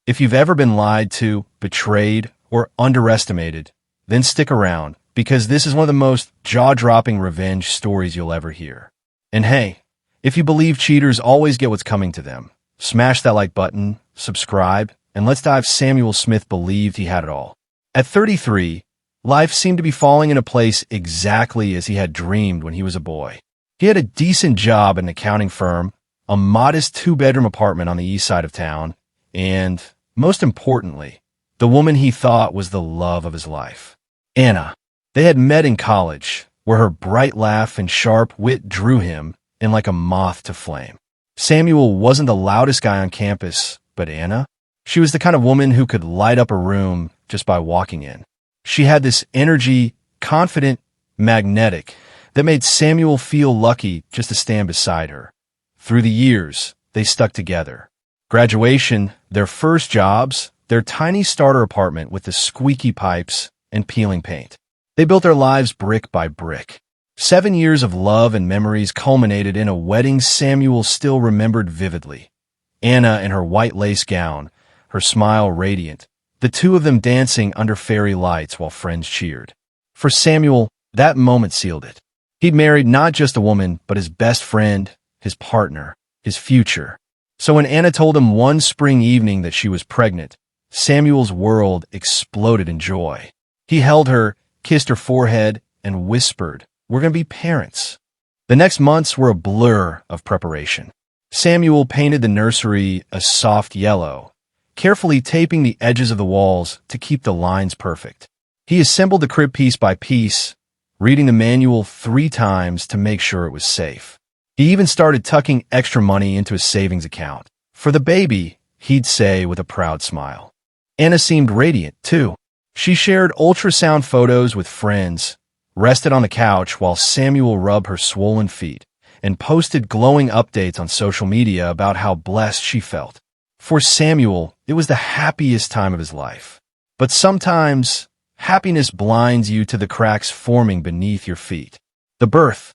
If you've ever been lied to, betrayed, or underestimated, then stick around, because this is one of the most jaw-dropping revenge stories you'll ever hear. And hey, if you believe cheaters always get what's coming to them, smash that like button, subscribe, and let's dive. Samuel Smith believed he had it all. At 33, life seemed to be falling into place exactly as he had dreamed when he was a boy. He had a decent job at an accounting firm, a modest two-bedroom apartment on the east side of town, and, most importantly, the woman he thought was the love of his life, Anna. They had met in college, where her bright laugh and sharp wit drew him in like a moth to flame. Samuel wasn't the loudest guy on campus, but Anna? She was the kind of woman who could light up a room just by walking in. She had this energy, confident, magnetic, that made Samuel feel lucky just to stand beside her. Through the years, they stuck together. Graduation, their first jobs, their tiny starter apartment with the squeaky pipes and peeling paint. They built their lives brick by brick. 7 years of love and memories culminated in a wedding Samuel still remembered vividly. Anna in her white lace gown, her smile radiant, the two of them dancing under fairy lights while friends cheered. For Samuel, that moment sealed it. He'd married not just a woman, but his best friend, his partner, his future. So when Anna told him one spring evening that she was pregnant, Samuel's world exploded in joy. He held her, kissed her forehead, and whispered, "We're going to be parents." The next months were a blur of preparation. Samuel painted the nursery a soft yellow, carefully taping the edges of the walls to keep the lines perfect. He assembled the crib piece by piece, reading the manual 3 times to make sure it was safe. He even started tucking extra money into his savings account. For the baby, he'd say with a proud smile. Anna seemed radiant, too. She shared ultrasound photos with friends, rested on the couch while Samuel rubbed her swollen feet, and posted glowing updates on social media about how blessed she felt. For Samuel, it was the happiest time of his life. But sometimes, happiness blinds you to the cracks forming beneath your feet. The birth,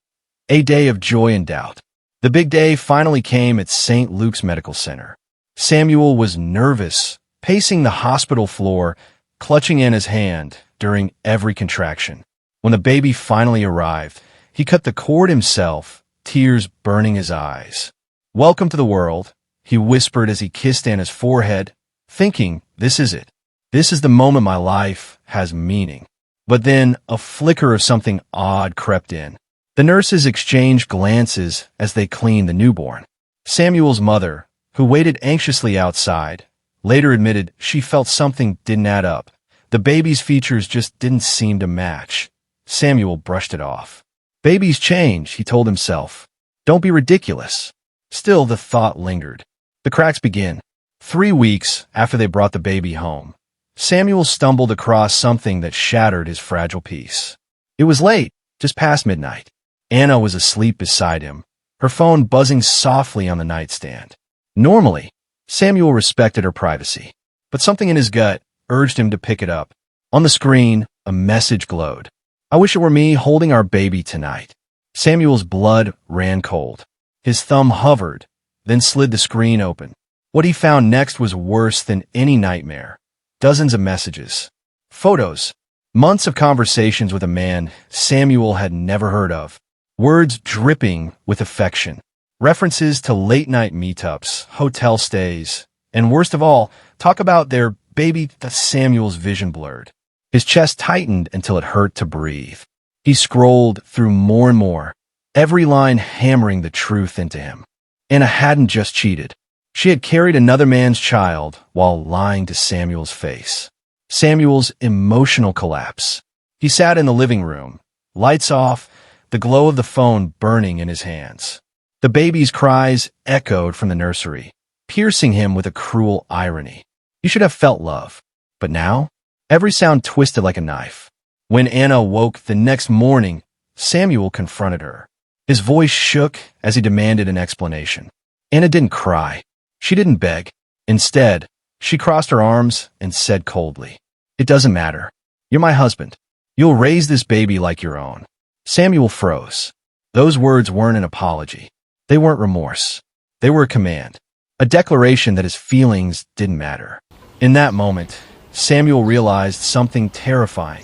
a day of joy and doubt. The big day finally came at St. Luke's Medical Center. Samuel was nervous, pacing the hospital floor, clutching Anna's hand during every contraction. When the baby finally arrived, he cut the cord himself, tears burning his eyes. "Welcome to the world," he whispered as he kissed Anna's forehead, thinking, "This is it. This is the moment my life has meaning." But then a flicker of something odd crept in. The nurses exchanged glances as they cleaned the newborn. Samuel's mother, who waited anxiously outside, later admitted she felt something didn't add up. The baby's features just didn't seem to match. Samuel brushed it off. "Babies change," he told himself. "Don't be ridiculous." Still, the thought lingered. The cracks began. 3 weeks after they brought the baby home, Samuel stumbled across something that shattered his fragile peace. It was late, just past midnight. Anna was asleep beside him, her phone buzzing softly on the nightstand. Normally, Samuel respected her privacy, but something in his gut urged him to pick it up. On the screen, a message glowed. "I wish it were me holding our baby tonight." Samuel's blood ran cold. His thumb hovered, then slid the screen open. What he found next was worse than any nightmare. Dozens of messages, photos, months of conversations with a man Samuel had never heard of. Words dripping with affection, references to late-night meetups, hotel stays, and worst of all, talk about their baby. Samuel's vision blurred. His chest tightened until it hurt to breathe. He scrolled through more and more, every line hammering the truth into him. Anna hadn't just cheated. She had carried another man's child while lying to Samuel's face. Samuel's emotional collapse. He sat in the living room, lights off, the glow of the phone burning in his hands. The baby's cries echoed from the nursery, piercing him with a cruel irony. He should have felt love. But now, every sound twisted like a knife. When Anna woke the next morning, Samuel confronted her. His voice shook as he demanded an explanation. Anna didn't cry. She didn't beg. Instead, she crossed her arms and said coldly, "It doesn't matter. You're my husband. You'll raise this baby like your own." Samuel froze. Those words weren't an apology. They weren't remorse. They were a command, a declaration that his feelings didn't matter. In that moment, Samuel realized something terrifying.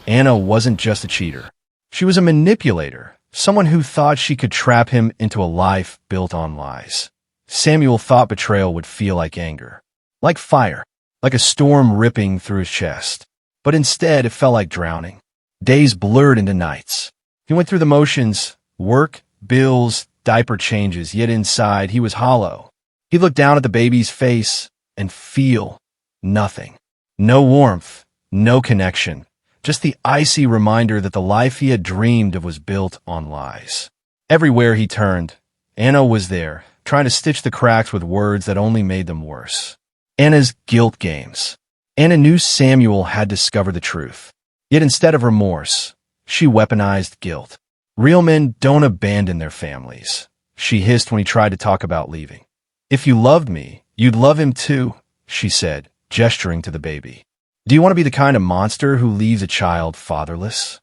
Anna wasn't just a cheater. She was a manipulator, someone who thought she could trap him into a life built on lies. Samuel thought betrayal would feel like anger, like fire, like a storm ripping through his chest. But instead, it felt like drowning. Days blurred into nights. He went through the motions, work, bills, diaper changes, yet inside he was hollow. He looked down at the baby's face and feel nothing. No warmth, no connection, just the icy reminder that the life he had dreamed of was built on lies. Everywhere he turned, Anna was there, trying to stitch the cracks with words that only made them worse. Anna's guilt games. Anna knew Samuel had discovered the truth. Yet instead of remorse, she weaponized guilt. Real men don't abandon their families, she hissed when he tried to talk about leaving. If you loved me, you'd love him too, she said, gesturing to the baby. Do you want to be the kind of monster who leaves a child fatherless?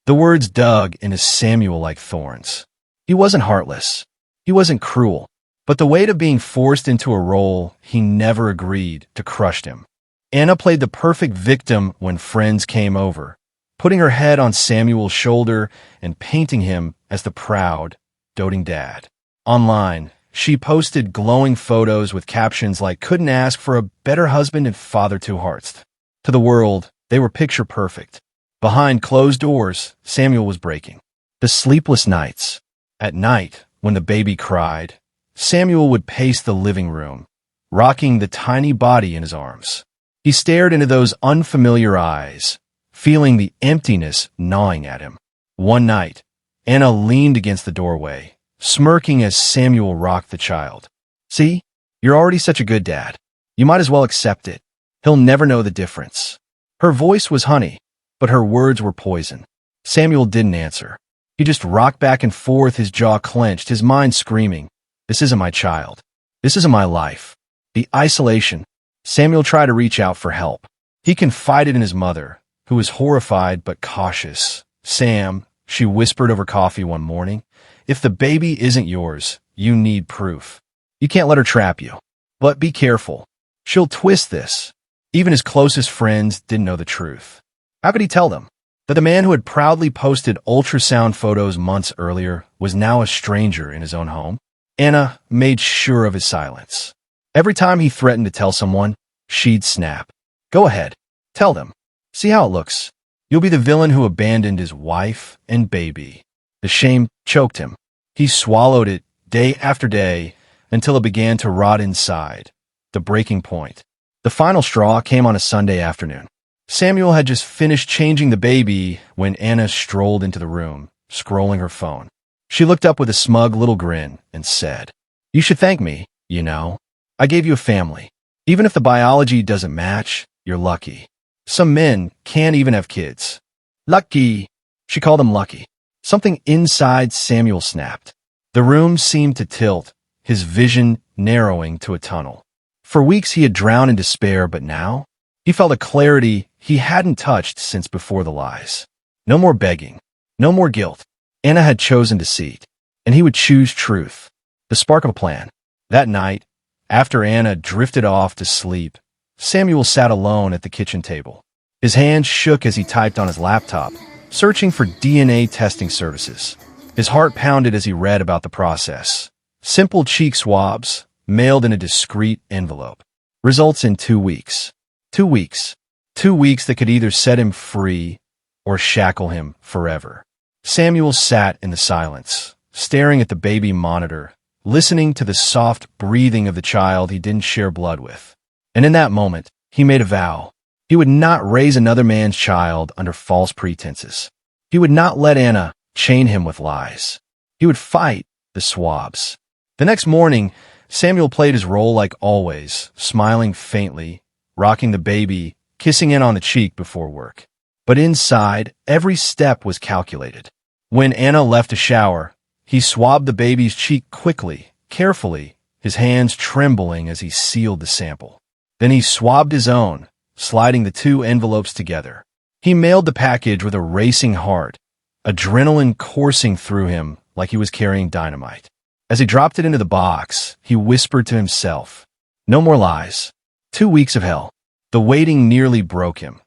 The words dug into Samuel like thorns. He wasn't heartless. He wasn't cruel. But the weight of being forced into a role he never agreed to crushed him. Anna played the perfect victim when friends came over, putting her head on Samuel's shoulder and painting him as the proud, doting dad. Online, she posted glowing photos with captions like, "Couldn't ask for a better husband and father to hearts." To the world, they were picture perfect. Behind closed doors, Samuel was breaking. The sleepless nights. At night, when the baby cried, Samuel would pace the living room, rocking the tiny body in his arms. He stared into those unfamiliar eyes, feeling the emptiness gnawing at him. One night, Anna leaned against the doorway, smirking as Samuel rocked the child. "See, you're already such a good dad. You might as well accept it. He'll never know the difference." Her voice was honey, but her words were poison. Samuel didn't answer. He just rocked back and forth, his jaw clenched, his mind screaming, "This isn't my child. This isn't my life." The isolation. Samuel tried to reach out for help. He confided in his mother, who was horrified but cautious. "Sam," she whispered over coffee one morning, "if the baby isn't yours, you need proof. You can't let her trap you. But be careful. She'll twist this." Even his closest friends didn't know the truth. How could he tell them that the man who had proudly posted ultrasound photos months earlier was now a stranger in his own home? Anna made sure of his silence. Every time he threatened to tell someone, she'd snap. "Go ahead. Tell them. See how it looks. You'll be the villain who abandoned his wife and baby." The shame choked him. He swallowed it day after day until it began to rot inside. The breaking point. The final straw came on a Sunday afternoon. Samuel had just finished changing the baby when Anna strolled into the room, scrolling her phone. She looked up with a smug little grin and said, "You should thank me, you know. I gave you a family. Even if the biology doesn't match, you're lucky. Some men can't even have kids." Lucky. She called him lucky. Something inside Samuel snapped. The room seemed to tilt, his vision narrowing to a tunnel. For weeks he had drowned in despair, but now he felt a clarity he hadn't touched since before the lies. No more begging. No more guilt. Anna had chosen deceit, and he would choose truth. The spark of a plan. That night, after Anna drifted off to sleep, Samuel sat alone at the kitchen table. His hands shook as he typed on his laptop, searching for DNA testing services. His heart pounded as he read about the process. Simple cheek swabs, mailed in a discreet envelope. Results in 2 weeks. 2 weeks. 2 weeks that could either set him free or shackle him forever. Samuel sat in the silence, staring at the baby monitor, listening to the soft breathing of the child he didn't share blood with. And in that moment, he made a vow. He would not raise another man's child under false pretenses. He would not let Anna chain him with lies. He would fight the swabs. The next morning, Samuel played his role like always, smiling faintly, rocking the baby, kissing in on the cheek before work. But inside, every step was calculated. When Anna left to shower, he swabbed the baby's cheek quickly, carefully, his hands trembling as he sealed the sample. Then he swabbed his own, sliding the 2 envelopes together. He mailed the package with a racing heart, adrenaline coursing through him like he was carrying dynamite. As he dropped it into the box, he whispered to himself, "No more lies. 2 weeks of hell. The waiting nearly broke him.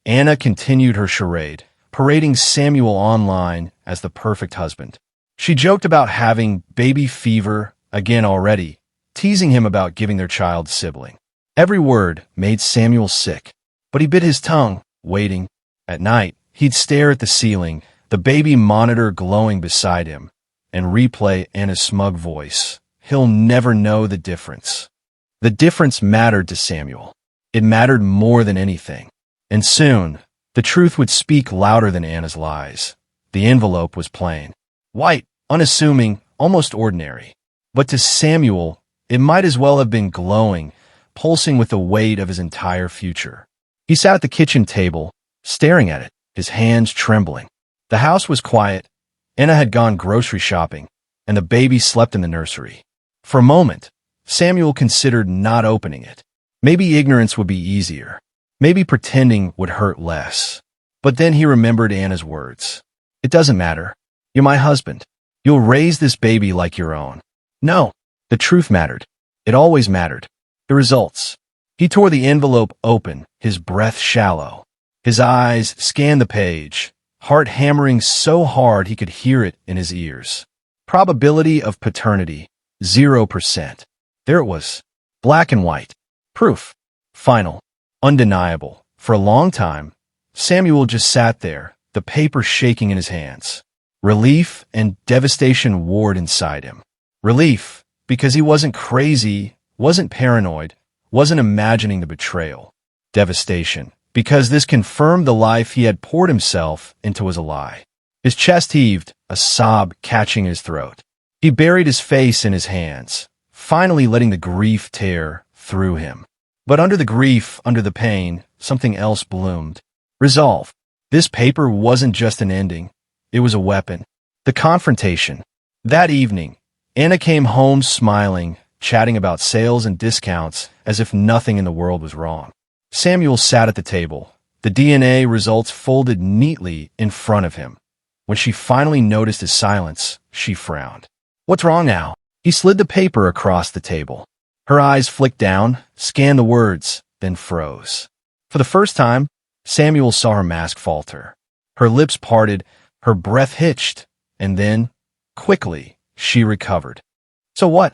Anna continued her charade, parading Samuel online as the perfect husband. She joked about having baby fever again already, teasing him about giving their child sibling. Every word made Samuel sick, but he bit his tongue, waiting. At night, he'd stare at the ceiling, the baby monitor glowing beside him, and replay Anna's smug voice. He'll never know the difference. The difference mattered to Samuel. It mattered more than anything. And soon, the truth would speak louder than Anna's lies. The envelope was plain. White, unassuming, almost ordinary. But to Samuel, it might as well have been glowing, pulsing with the weight of his entire future. He sat at the kitchen table, staring at it, his hands trembling. The house was quiet. Anna had gone grocery shopping, and the baby slept in the nursery. For a moment, Samuel considered not opening it. Maybe ignorance would be easier. Maybe pretending would hurt less. But then he remembered Anna's words. It doesn't matter. You're my husband. You'll raise this baby like your own. No, the truth mattered. It always mattered. The results. He tore the envelope open, his breath shallow. His eyes scanned the page, heart hammering so hard he could hear it in his ears. Probability of paternity, 0%. There it was, black and white. Proof. Final. Undeniable. For a long time, Samuel just sat there, the paper shaking in his hands. Relief and devastation warred inside him. Relief, because he wasn't crazy, wasn't paranoid, wasn't imagining the betrayal. Devastation, because this confirmed the life he had poured himself into was a lie. His chest heaved, a sob catching his throat. He buried his face in his hands, finally letting the grief tear through him. But under the grief, under the pain, something else bloomed. Resolve. This paper wasn't just an ending. It was a weapon. The confrontation. That evening, Anna came home smiling, chatting about sales and discounts as if nothing in the world was wrong. Samuel sat at the table, the DNA results folded neatly in front of him. When she finally noticed his silence, she frowned. What's wrong now? He slid the paper across the table. Her eyes flicked down, scanned the words, then froze. For the first time, Samuel saw her mask falter. Her lips parted, her breath hitched, and then, quickly, she recovered. So what?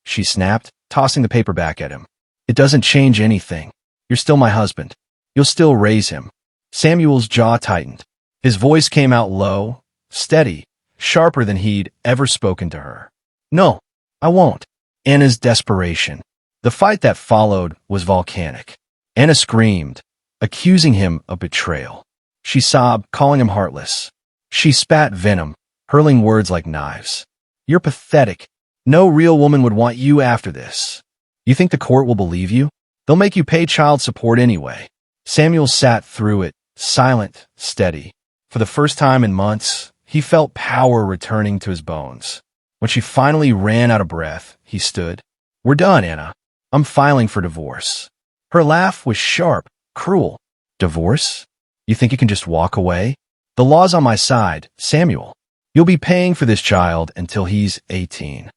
She snapped, tossing the paper back at him. It doesn't change anything. You're still my husband. You'll still raise him. Samuel's jaw tightened. His voice came out low, steady, sharper than he'd ever spoken to her. No, I won't. Anna's desperation. The fight that followed was volcanic. Anna screamed, accusing him of betrayal. She sobbed, calling him heartless. She spat venom, hurling words like knives. You're pathetic. No real woman would want you after this. You think the court will believe you? They'll make you pay child support anyway. Samuel sat through it, silent, steady. For the first time in months, he felt power returning to his bones. When she finally ran out of breath, he stood. We're done, Anna. I'm filing for divorce. Her laugh was sharp, cruel. Divorce? You think you can just walk away? The law's on my side, Samuel. You'll be paying for this child until he's 18.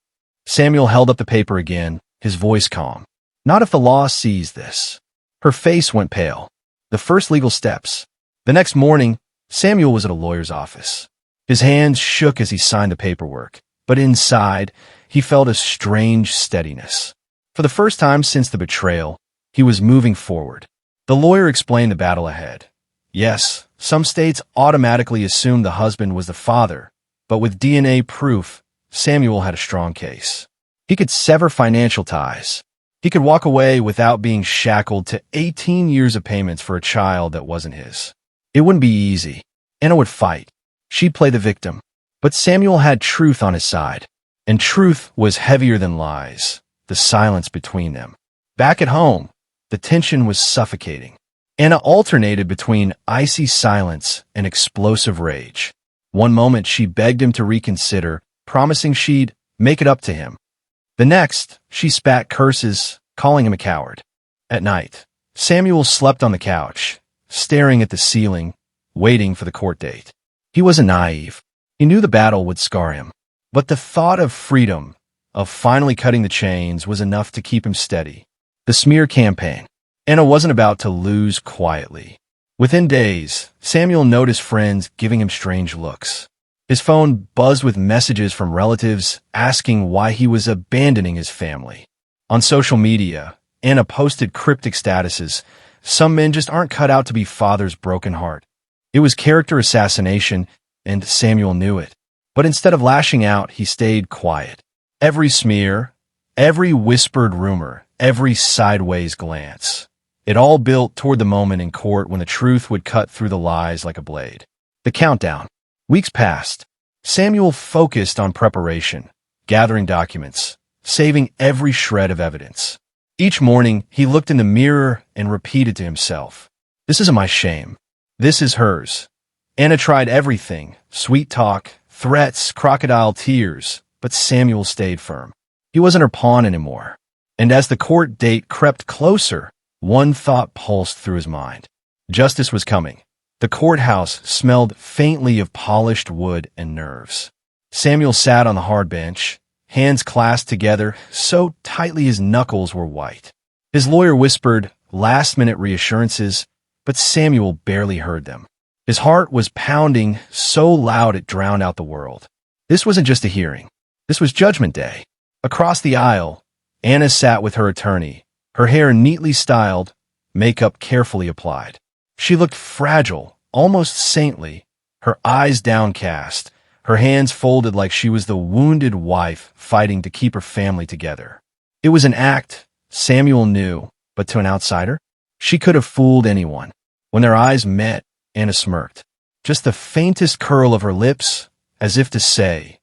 Samuel held up the paper again, his voice calm. Not if the law sees this. Her face went pale. The first legal steps. The next morning, Samuel was at a lawyer's office. His hands shook as he signed the paperwork, but inside, he felt a strange steadiness. For the first time since the betrayal, he was moving forward. The lawyer explained the battle ahead. Yes, some states automatically assumed the husband was the father, but with DNA proof, Samuel had a strong case. He could sever financial ties. He could walk away without being shackled to 18 years of payments for a child that wasn't his. It wouldn't be easy. Anna would fight. She'd play the victim. But Samuel had truth on his side, and truth was heavier than lies, the silence between them. Back at home, the tension was suffocating. Anna alternated between icy silence and explosive rage. One moment she begged him to reconsider, promising she'd make it up to him. The next, she spat curses, calling him a coward. At night, Samuel slept on the couch, staring at the ceiling, waiting for the court date. He wasn't naive. He knew the battle would scar him. But the thought of freedom, of finally cutting the chains, was enough to keep him steady. The smear campaign. Anna wasn't about to lose quietly. Within days, Samuel noticed friends giving him strange looks. His phone buzzed with messages from relatives asking why he was abandoning his family. On social media, Anna posted cryptic statuses. Some men just aren't cut out to be father's broken heart. It was character assassination, and Samuel knew it. But instead of lashing out, he stayed quiet. Every smear, every whispered rumor, every sideways glance. It all built toward the moment in court when the truth would cut through the lies like a blade. The countdown. Weeks passed. Samuel focused on preparation, gathering documents, saving every shred of evidence. Each morning, he looked in the mirror and repeated to himself, "This isn't my shame. This is hers." Anna tried everything, sweet talk, threats, crocodile tears, but Samuel stayed firm. He wasn't her pawn anymore. And as the court date crept closer, one thought pulsed through his mind. Justice was coming. The courthouse smelled faintly of polished wood and nerves. Samuel sat on the hard bench, hands clasped together so tightly his knuckles were white. His lawyer whispered last-minute reassurances, but Samuel barely heard them. His heart was pounding so loud it drowned out the world. This wasn't just a hearing. This was Judgment Day. Across the aisle, Anna sat with her attorney, her hair neatly styled, makeup carefully applied. She looked fragile, almost saintly, her eyes downcast, her hands folded like she was the wounded wife fighting to keep her family together. It was an act, Samuel knew, but to an outsider, she could have fooled anyone. When their eyes met, Anna smirked. Just the faintest curl of her lips, as if to say,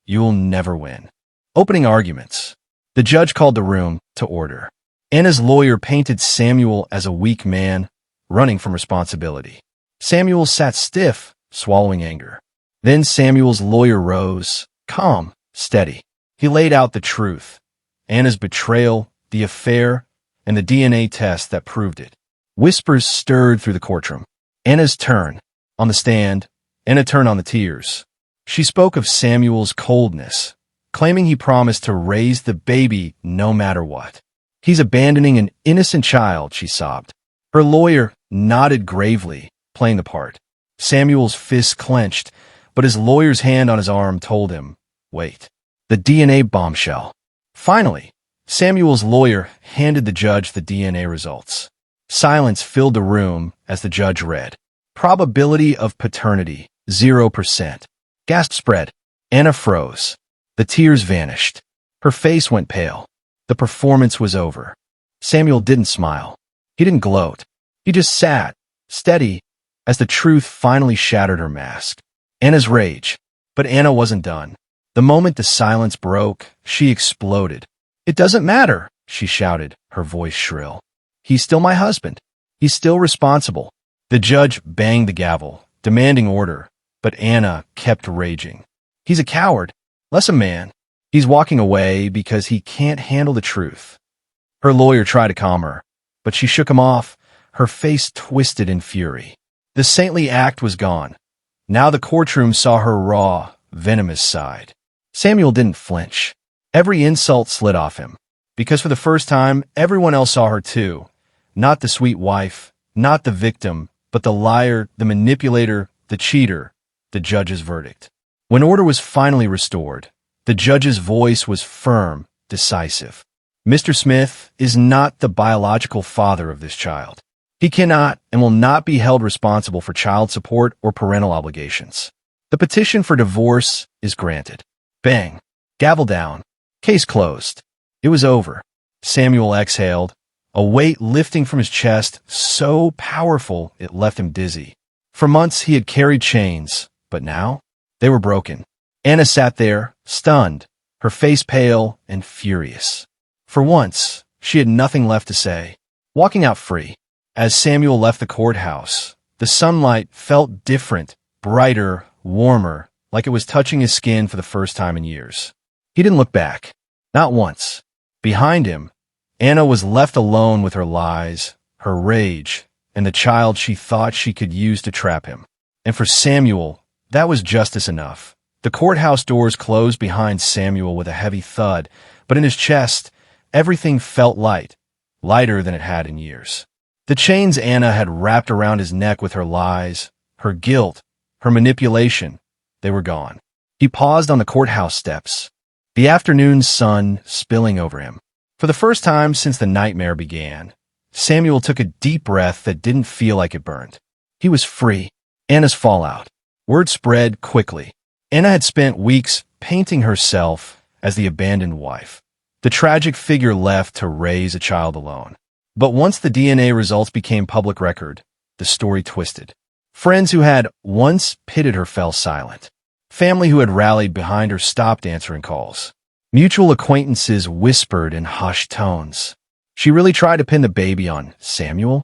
"You'll never win." Opening arguments. The judge called the room to order. Anna's lawyer painted Samuel as a weak man, running from responsibility. Samuel sat stiff, swallowing anger. Then Samuel's lawyer rose, calm, steady. He laid out the truth. Anna's betrayal, the affair, and the DNA test that proved it. Whispers stirred through the courtroom. Anna's turn. On the stand, Anna turned on the tears. She spoke of Samuel's coldness, claiming he promised to raise the baby no matter what. "He's abandoning an innocent child," she sobbed. Her lawyer nodded gravely, playing the part. Samuel's fists clenched, but his lawyer's hand on his arm told him, "Wait." The DNA bombshell. Finally, Samuel's lawyer handed the judge the DNA results. Silence filled the room as the judge read. Probability of paternity, 0%. Gasp spread. Anna froze. The tears vanished. Her face went pale. The performance was over. Samuel didn't smile. He didn't gloat. He just sat, steady, as the truth finally shattered her mask. Anna's rage. But Anna wasn't done. The moment the silence broke, she exploded. "It doesn't matter," she shouted, her voice shrill. "He's still my husband. He's still responsible." The judge banged the gavel, demanding order, but Anna kept raging. "He's a coward, less a man. He's walking away because he can't handle the truth." Her lawyer tried to calm her, but she shook him off, her face twisted in fury. The saintly act was gone. Now the courtroom saw her raw, venomous side. Samuel didn't flinch. Every insult slid off him, because for the first time, everyone else saw her too. Not the sweet wife, not the victim, but the liar, the manipulator, the cheater, the judge's verdict. When order was finally restored, the judge's voice was firm, decisive. "Mr. Smith is not the biological father of this child. He cannot and will not be held responsible for child support or parental obligations. The petition for divorce is granted." Bang. Gavel down. Case closed. It was over. Samuel exhaled, a weight lifting from his chest so powerful it left him dizzy. For months he had carried chains, but now they were broken. Anna sat there, stunned, her face pale and furious. For once, she had nothing left to say, walking out free. As Samuel left the courthouse, the sunlight felt different, brighter, warmer, like it was touching his skin for the first time in years. He didn't look back. Not once. Behind him, Anna was left alone with her lies, her rage, and the child she thought she could use to trap him. And for Samuel, that was justice enough. The courthouse doors closed behind Samuel with a heavy thud, but in his chest, everything felt light. lighter than it had in years. The chains Anna had wrapped around his neck with her lies, her guilt, her manipulation, they were gone. He paused on the courthouse steps, the afternoon sun spilling over him. For the first time since the nightmare began, Samuel took a deep breath that didn't feel like it burned. He was free. Anna's fallout. Word spread quickly. Anna had spent weeks painting herself as the abandoned wife, the tragic figure left to raise a child alone. But once the DNA results became public record, the story twisted. Friends who had once pitied her fell silent. Family who had rallied behind her stopped answering calls. Mutual acquaintances whispered in hushed tones. She really tried to pin the baby on Samuel?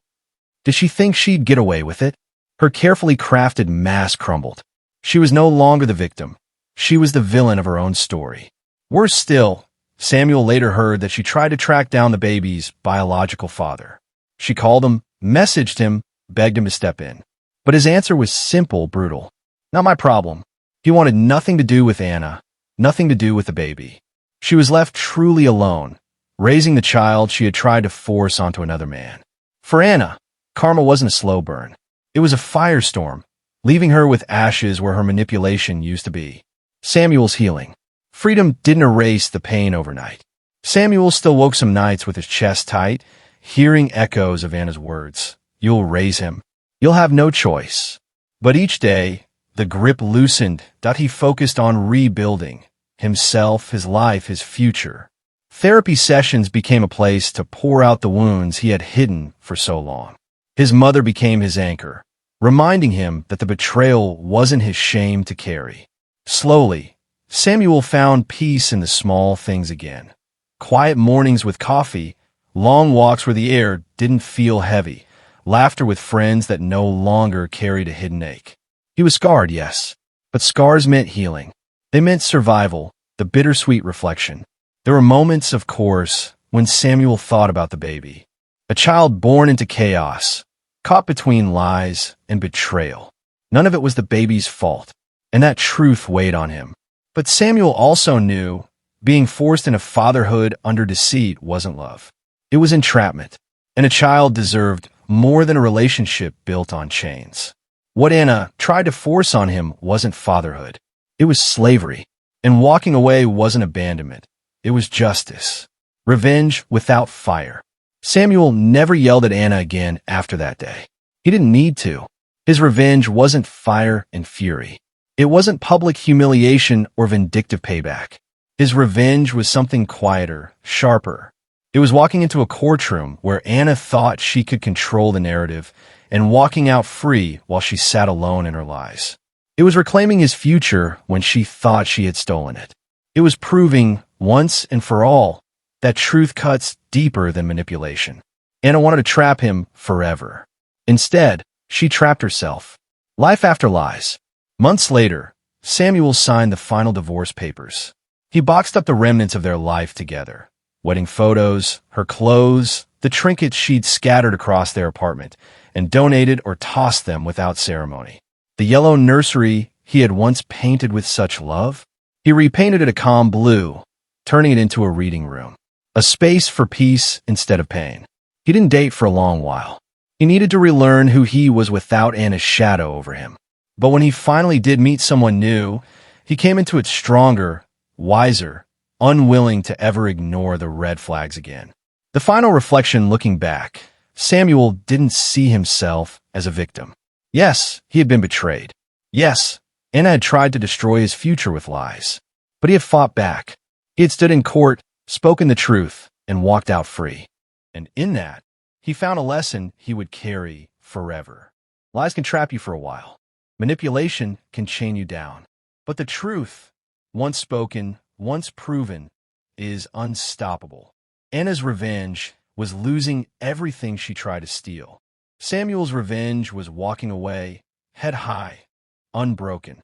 Did she think she'd get away with it? Her carefully crafted mask crumbled. She was no longer the victim. She was the villain of her own story. Worse still, Samuel later heard that she tried to track down the baby's biological father. She called him, messaged him, begged him to step in. But his answer was simple, brutal. Not my problem. He wanted nothing to do with Anna, nothing to do with the baby. She was left truly alone, raising the child she had tried to force onto another man. For Anna, karma wasn't a slow burn. It was a firestorm, leaving her with ashes where her manipulation used to be. Samuel's healing. Freedom didn't erase the pain overnight. Samuel still woke some nights with his chest tight, hearing echoes of Anna's words. You'll raise him. You'll have no choice. But each day, the grip loosened that he focused on rebuilding himself, his life, his future. Therapy sessions became a place to pour out the wounds he had hidden for so long. His mother became his anchor, reminding him that the betrayal wasn't his shame to carry. Slowly, Samuel found peace in the small things again. Quiet mornings with coffee, long walks where the air didn't feel heavy, laughter with friends that no longer carried a hidden ache. He was scarred, yes, but scars meant healing. They meant survival, the bittersweet reflection. There were moments, of course, when Samuel thought about the baby. A child born into chaos, caught between lies and betrayal. None of it was the baby's fault, and that truth weighed on him. But Samuel also knew being forced into fatherhood under deceit wasn't love. It was entrapment, and a child deserved more than a relationship built on chains. What Anna tried to force on him wasn't fatherhood. It was slavery, and walking away wasn't abandonment. It was justice. Revenge without fire. Samuel never yelled at Anna again after that day. He didn't need to. His revenge wasn't fire and fury. It wasn't public humiliation or vindictive payback. His revenge was something quieter, sharper. It was walking into a courtroom where Anna thought she could control the narrative and walking out free while she sat alone in her lies. It was reclaiming his future when she thought she had stolen it. It was proving, once and for all, that truth cuts deeper than manipulation. Anna wanted to trap him forever. Instead, she trapped herself. Life after lies. Months later, Samuel signed the final divorce papers. He boxed up the remnants of their life together. Wedding photos, her clothes, the trinkets she'd scattered across their apartment, and donated or tossed them without ceremony. The yellow nursery he had once painted with such love, he repainted it a calm blue, turning it into a reading room. A space for peace instead of pain. He didn't date for a long while. He needed to relearn who he was without Anna's shadow over him. But when he finally did meet someone new, he came into it stronger, wiser, unwilling to ever ignore the red flags again. The final reflection looking back, Samuel didn't see himself as a victim. Yes, he had been betrayed. Yes, Anna had tried to destroy his future with lies. But he had fought back. He had stood in court, spoken the truth, and walked out free. And in that, he found a lesson he would carry forever. Lies can trap you for a while. Manipulation can chain you down. But the truth, once spoken, once proven, is unstoppable. Anna's revenge was losing everything she tried to steal. Samuel's revenge was walking away, head high, unbroken.